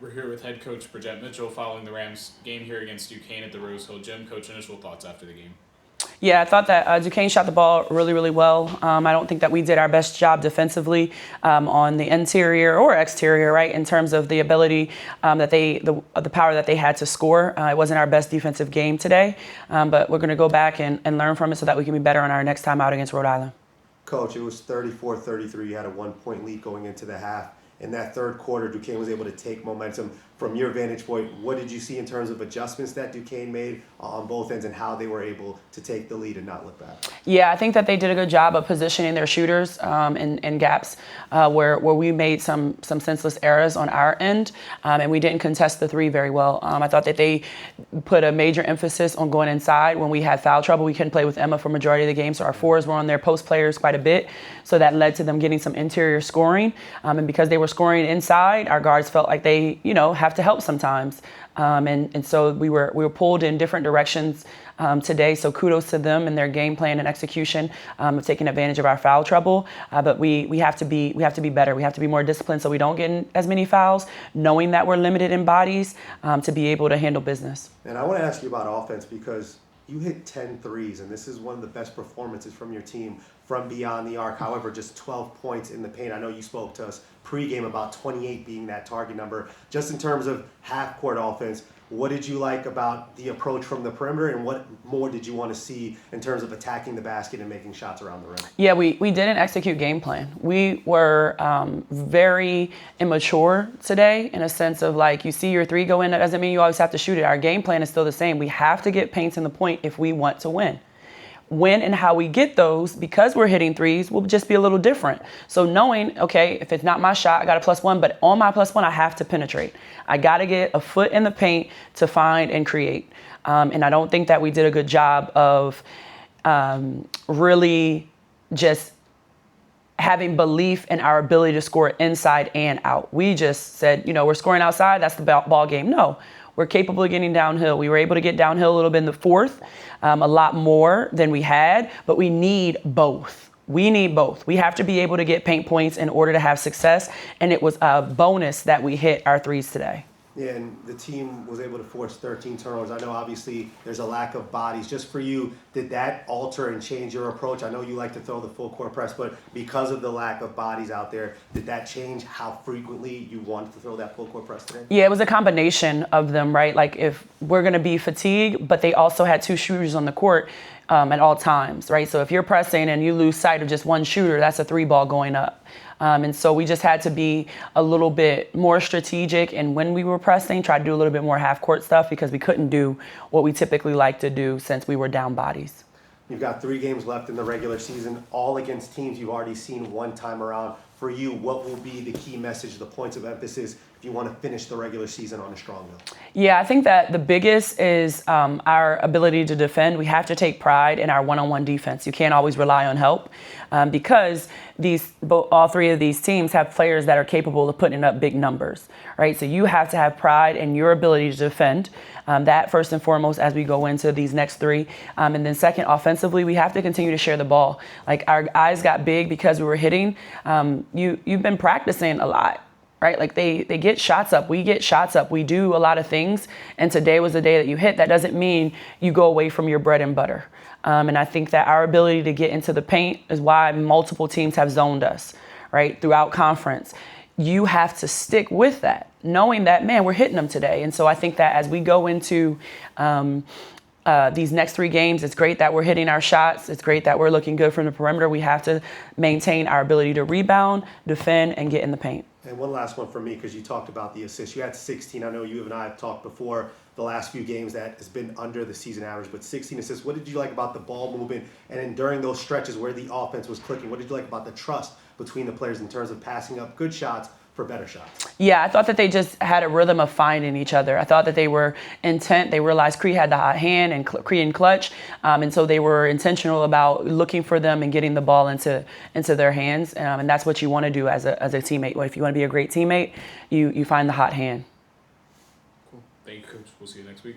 We're here with head coach Bridgette Mitchell following the Rams game here against Duquesne at the Rose Hill Gym. Coach, initial thoughts after the game? Yeah, I thought that Duquesne shot the ball really, really well. I don't think that we did our best job defensively on the interior or exterior, right, in terms of the ability that the power that they had to score. It wasn't our best defensive game today, but we're going to go back and learn from it so that we can be better on our next time out against Rhode Island. Coach, it was 34-33. You had a 1-point lead going into the half. In that third quarter, Duquesne was able to take momentum. From your vantage point, what did you see in terms of adjustments that Duquesne made on both ends and how they were able to take the lead and not look back? Yeah, I think that they did a good job of positioning their shooters in gaps where we made some senseless errors on our end, and we didn't contest the three very well. I thought that they put a major emphasis on going inside when we had foul trouble. We couldn't play with Emma for majority of the game, so our fours were on their post players quite a bit, so that led to them getting some interior scoring. And because they were scoring inside, our guards felt like they, have to help sometimes. And so we were pulled in different directions today. So kudos to them and their game plan and execution of taking advantage of our foul trouble. But we have to be better. We have to be more disciplined so we don't get in as many fouls, knowing that we're limited in bodies to be able to handle business. And I want to ask you about offense because you hit 10 threes, and this is one of the best performances from your team from beyond the arc. However, just 12 points in the paint. I know you spoke to us pregame about 28 being that target number. Just in terms of half-court offense, what did you like about the approach from the perimeter, and what more did you want to see in terms of attacking the basket and making shots around the rim? Yeah, we didn't execute game plan. We were very immature today in a sense of like, you see your three go in, that doesn't mean you always have to shoot it. Our game plan is still the same. We have to get paints in the point if we want to win. When and how we get those, because we're hitting threes, will just be a little different. So knowing, okay, if it's not my shot, I got a +1, but on my +1, I have to penetrate. I got to get a foot in the paint to find and create. And I don't think that we did a good job of really just having belief in our ability to score inside and out. We just said, we're scoring outside, that's the ball game. No. We're capable of getting downhill. We were able to get downhill a little bit in the fourth, a lot more than we had, but we need both. We need both. We have to be able to get paint points in order to have success, and it was a bonus that we hit our threes today. Yeah, and the team was able to force 13 turnovers. I know obviously there's a lack of bodies. Just for you, did that alter and change your approach? I know you like to throw the full court press, but because of the lack of bodies out there, did that change how frequently you wanted to throw that full court press today? Yeah, it was a combination of them, right? Like if we're going to be fatigued, but they also had two shooters on the court at all times, right? So if you're pressing and you lose sight of just one shooter, that's a three ball going up. And so we just had to be a little bit more strategic. And when we were pressing, try to do a little bit more half-court stuff because we couldn't do what we typically like to do since we were down bodies. You've got 3 games left in the regular season, all against teams you've already seen one time around. For you, what will be the key message, the points of emphasis if you want to finish the regular season on a strong note? Yeah, I think that the biggest is our ability to defend. We have to take pride in our one-on-one defense. You can't always rely on help because all 3 of these teams have players that are capable of putting up big numbers, right? So you have to have pride in your ability to defend. That first and foremost as we go into these next 3. And then second, offensively, we have to continue to share the ball. Like our eyes got big because we were hitting. You've been practicing a lot, right? Like they get shots up. We get shots up. We do a lot of things. And today was the day that you hit. That doesn't mean you go away from your bread and butter. And I think that our ability to get into the paint is why multiple teams have zoned us, right, throughout conference. You have to stick with that, knowing that, man, we're hitting them today. And so I think that as we go into these next 3 games, it's great that we're hitting our shots. It's great that we're looking good from the perimeter. We have to maintain our ability to rebound, defend, and get in the paint. And one last one for me, because you talked about the assists. You had 16. I know you and I have talked before the last few games that has been under the season average, but 16 assists. What did you like about the ball movement? And then during those stretches where the offense was clicking, what did you like about the trust between the players in terms of passing up good shots for better shots? Yeah, I thought that they just had a rhythm of finding each other. I thought that they were intent. They realized Cree had the hot hand and Cree and clutch. And so they were intentional about looking for them and getting the ball into their hands. And that's what you want to do as a teammate. Well, if you want to be a great teammate, you find the hot hand. Cool. Thank you, Coach. We'll see you next week.